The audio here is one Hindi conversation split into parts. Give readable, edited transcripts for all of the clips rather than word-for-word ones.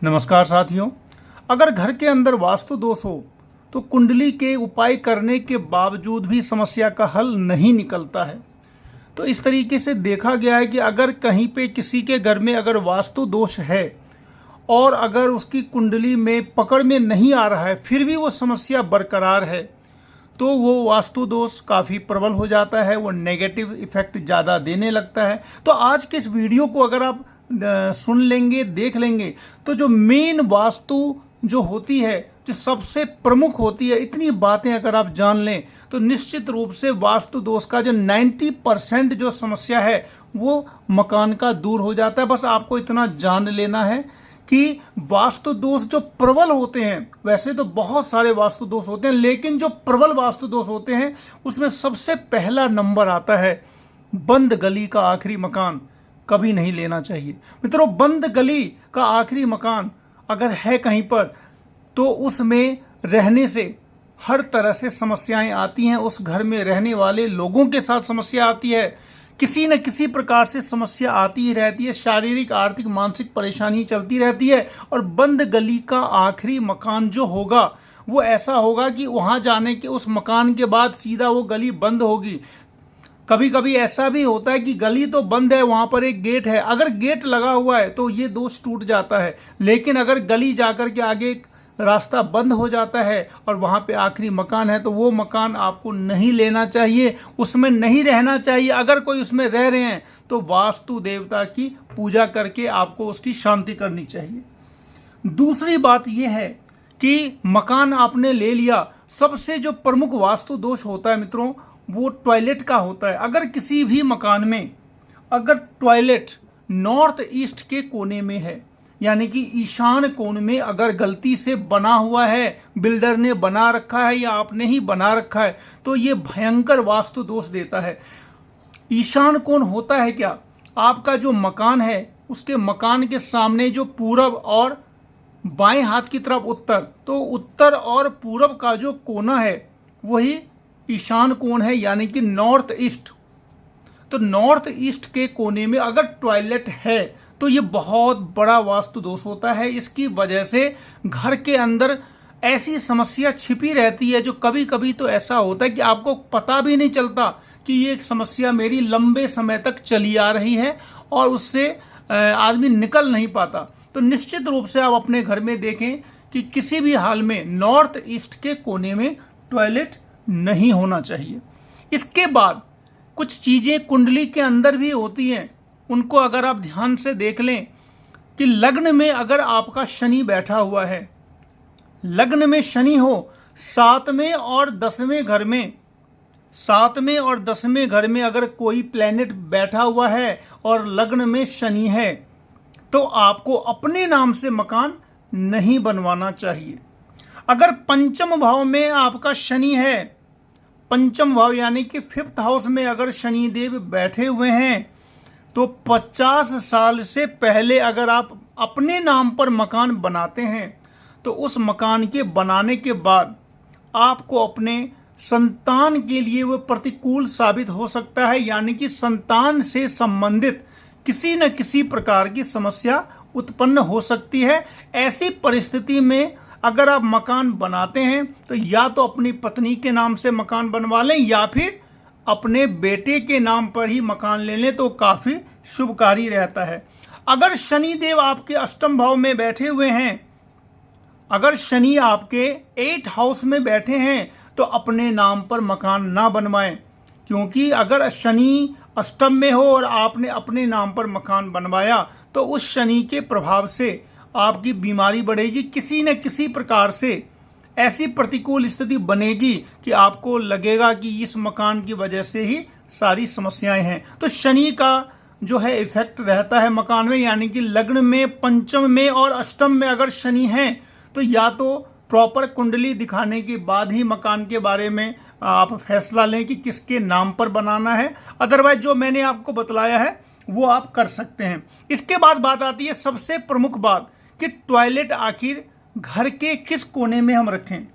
नमस्कार साथियों। अगर घर के अंदर वास्तु दोष हो तो कुंडली के उपाय करने के बावजूद भी समस्या का हल नहीं निकलता है। तो इस तरीके से देखा गया है कि अगर कहीं पे किसी के घर में अगर वास्तु दोष है और अगर उसकी कुंडली में पकड़ में नहीं आ रहा है फिर भी वो समस्या बरकरार है तो वो वास्तु दोष काफ़ी प्रबल हो जाता है, वो नेगेटिव इफेक्ट ज़्यादा देने लगता है। तो आज के इस वीडियो को अगर आप सुन लेंगे, देख लेंगे, तो जो मेन वास्तु जो होती है, जो सबसे प्रमुख होती है, इतनी बातें अगर आप जान लें तो निश्चित रूप से वास्तु दोष का जो 90% जो समस्या है वो मकान का दूर हो जाता है। बस आपको इतना जान लेना है कि वास्तु दोष जो प्रबल होते हैं, वैसे तो बहुत सारे वास्तु दोष होते हैं, लेकिन जो प्रबल वास्तु दोष होते हैं उसमें सबसे पहला नंबर आता है बंद गली का आखिरी मकान कभी नहीं लेना चाहिए। मित्रों, बंद गली का आखिरी मकान अगर है कहीं पर तो उसमें रहने से हर तरह से समस्याएं आती हैं। उस घर में रहने वाले लोगों के साथ समस्या आती है, किसी न किसी प्रकार से समस्या आती ही रहती है, शारीरिक आर्थिक मानसिक परेशानी चलती रहती है। और बंद गली का आखिरी मकान जो होगा वो ऐसा होगा कि वहां जाने के उस मकान के बाद सीधा वो गली बंद होगी। कभी कभी ऐसा भी होता है कि गली तो बंद है, वहां पर एक गेट है, अगर गेट लगा हुआ है तो ये दोष टूट जाता है। लेकिन अगर गली जाकर के आगे एक रास्ता बंद हो जाता है और वहां पे आखिरी मकान है तो वो मकान आपको नहीं लेना चाहिए, उसमें नहीं रहना चाहिए। अगर कोई उसमें रह रहे हैं तो वास्तु देवता की पूजा करके आपको उसकी शांति करनी चाहिए। दूसरी बात यह है कि मकान आपने ले लिया, सबसे जो प्रमुख वास्तु दोष होता है मित्रों वो टॉयलेट का होता है। अगर किसी भी मकान में अगर टॉयलेट नॉर्थ ईस्ट के कोने में है, यानी कि ईशान कोण में अगर गलती से बना हुआ है, बिल्डर ने बना रखा है या आपने ही बना रखा है, तो ये भयंकर वास्तु दोष देता है। ईशान कोण होता है क्या? आपका जो मकान है उसके मकान के सामने जो पूरब और बाएं हाथ की तरफ उत्तर, तो उत्तर और पूरब का जो कोना है वही ईशान कोण है, यानी कि नॉर्थ ईस्ट। तो नॉर्थ ईस्ट के कोने में अगर टॉयलेट है तो ये बहुत बड़ा वास्तु दोष होता है। इसकी वजह से घर के अंदर ऐसी समस्या छिपी रहती है जो कभी कभी तो ऐसा होता है कि आपको पता भी नहीं चलता कि ये समस्या मेरी लंबे समय तक चली आ रही है और उससे आदमी निकल नहीं पाता। तो निश्चित रूप से आप अपने घर में देखें कि किसी भी हाल में नॉर्थ ईस्ट के कोने में टॉयलेट नहीं होना चाहिए। इसके बाद कुछ चीजें कुंडली के अंदर भी होती हैं, उनको अगर आप ध्यान से देख लें कि लग्न में अगर आपका शनि बैठा हुआ है, लग्न में शनि हो, 7वें और 10वें घर में, 7वें और 10वें घर में अगर कोई प्लैनेट बैठा हुआ है और लग्न में शनि है तो आपको अपने नाम से मकान नहीं बनवाना चाहिए। अगर पंचम भाव में आपका शनि है, पंचम भाव यानी कि 5th हाउस में अगर शनि देव बैठे हुए हैं तो 50 साल से पहले अगर आप अपने नाम पर मकान बनाते हैं तो उस मकान के बनाने के बाद आपको अपने संतान के लिए वो प्रतिकूल साबित हो सकता है, यानी कि संतान से संबंधित किसी न किसी प्रकार की समस्या उत्पन्न हो सकती है। ऐसी परिस्थिति में अगर आप मकान बनाते हैं तो या तो अपनी पत्नी के नाम से मकान बनवा लें या फिर अपने बेटे के नाम पर ही मकान ले लें तो काफी शुभकारी रहता है। अगर शनि देव आपके अष्टम भाव में बैठे हुए हैं, अगर शनि आपके 8th हाउस में बैठे हैं तो अपने नाम पर मकान ना बनवाएं, क्योंकि अगर शनि अष्टम में हो और आपने अपने नाम पर मकान बनवाया तो उस शनि के प्रभाव से आपकी बीमारी बढ़ेगी, किसी न किसी प्रकार से ऐसी प्रतिकूल स्थिति बनेगी कि आपको लगेगा कि इस मकान की वजह से ही सारी समस्याएं हैं। तो शनि का जो है इफेक्ट रहता है मकान में, यानी कि लग्न में, पंचम में और अष्टम में अगर शनि है तो या तो प्रॉपर कुंडली दिखाने के बाद ही मकान के बारे में आप फैसला लें कि किसके नाम पर बनाना है। अदरवाइज जो मैंने आपको बतलाया है वो आप कर सकते हैं। इसके बाद बात आती है सबसे प्रमुख बात कि टॉयलेट आखिर घर के किस कोने में हम रखें।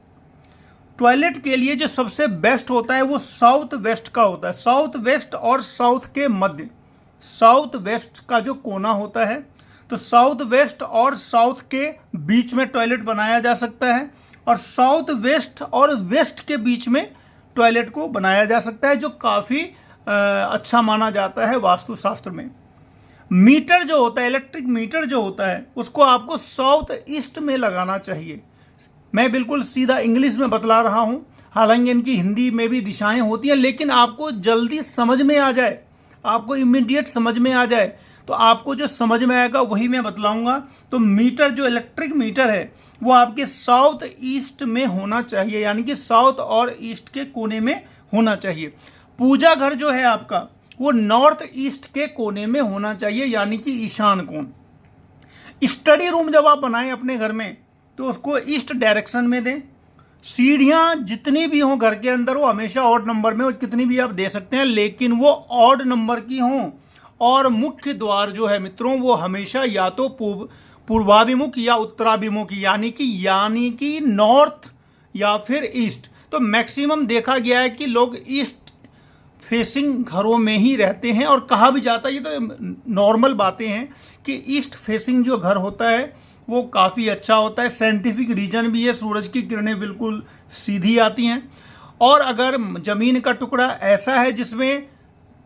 टॉयलेट के लिए जो सबसे बेस्ट होता है वो साउथ वेस्ट का होता है। साउथ वेस्ट और साउथ के मध्य, साउथ वेस्ट का जो कोना होता है तो साउथ वेस्ट और साउथ के बीच में टॉयलेट बनाया जा सकता है और साउथ वेस्ट और वेस्ट के बीच में टॉयलेट को बनाया जा सकता है, जो काफ़ी अच्छा माना जाता है वास्तुशास्त्र में। मीटर जो होता है, इलेक्ट्रिक मीटर जो होता है, उसको आपको साउथ ईस्ट में लगाना चाहिए। मैं बिल्कुल सीधा इंग्लिश में बतला रहा हूं, हालांकि इनकी हिंदी में भी दिशाएं होती हैं, लेकिन आपको जल्दी समझ में आ जाए, आपको इमीडिएट समझ में आ जाए, तो आपको जो समझ में आएगा वही मैं बतलाऊंगा। तो मीटर जो इलेक्ट्रिक मीटर है वो आपके साउथ ईस्ट में होना चाहिए, यानी कि साउथ और ईस्ट के कोने में होना चाहिए। पूजा घर जो है आपका वो नॉर्थ ईस्ट के कोने में होना चाहिए, यानी कि ईशान कोण। स्टडी रूम जब आप बनाएं अपने घर में तो उसको ईस्ट डायरेक्शन में दें। सीढ़ियां जितनी भी हों घर के अंदर वो हमेशा ऑड नंबर में, और कितनी भी आप दे सकते हैं, लेकिन वो ऑड नंबर की हों। और मुख्य द्वार जो है मित्रों वो हमेशा या तो पूर्वाभिमुख या उत्तराभिमुख, यानी कि नॉर्थ या फिर ईस्ट। तो मैक्सिमम देखा गया है कि लोग ईस्ट फेसिंग घरों में ही रहते हैं, और कहा भी जाता है, ये तो नॉर्मल बातें हैं कि ईस्ट फेसिंग जो घर होता है वो काफ़ी अच्छा होता है। साइंटिफिक रीजन भी है, सूरज की किरणें बिल्कुल सीधी आती हैं। और अगर ज़मीन का टुकड़ा ऐसा है जिसमें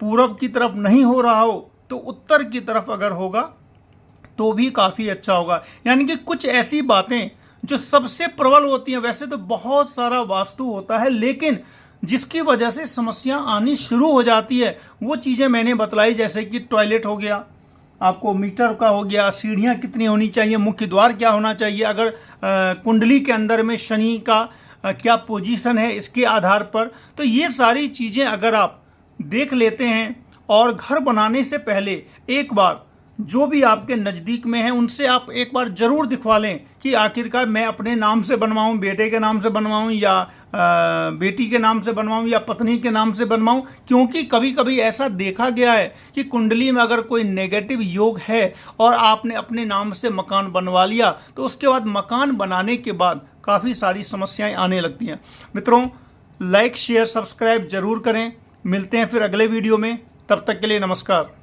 पूरब की तरफ नहीं हो रहा हो, तो उत्तर की तरफ अगर होगा तो भी काफ़ी अच्छा होगा। यानी कि कुछ ऐसी बातें जो सबसे प्रबल होती हैं। वैसे तो बहुत सारा वास्तु होता है, लेकिन जिसकी वजह से समस्या आनी शुरू हो जाती है वो चीज़ें मैंने बतलाई, जैसे कि टॉयलेट हो गया, आपको मीटर का हो गया, सीढ़ियाँ कितनी होनी चाहिए, मुख्य द्वार क्या होना चाहिए, अगर कुंडली के अंदर में शनि का क्या पोजीशन है इसके आधार पर। तो ये सारी चीज़ें अगर आप देख लेते हैं और घर बनाने से पहले एक बार जो भी आपके नज़दीक में है उनसे आप एक बार ज़रूर दिखवा लें कि आखिरकार मैं अपने नाम से बनवाऊं, बेटे के नाम से बनवाऊं, या बेटी के नाम से बनवाऊं, या पत्नी के नाम से बनवाऊं। क्योंकि कभी कभी ऐसा देखा गया है कि कुंडली में अगर कोई नेगेटिव योग है और आपने अपने नाम से मकान बनवा लिया, तो उसके बाद मकान बनाने के बाद काफ़ी सारी समस्याएं आने लगती हैं। मित्रों, लाइक शेयर सब्सक्राइब जरूर करें। मिलते हैं फिर अगले वीडियो में, तब तक के लिए नमस्कार।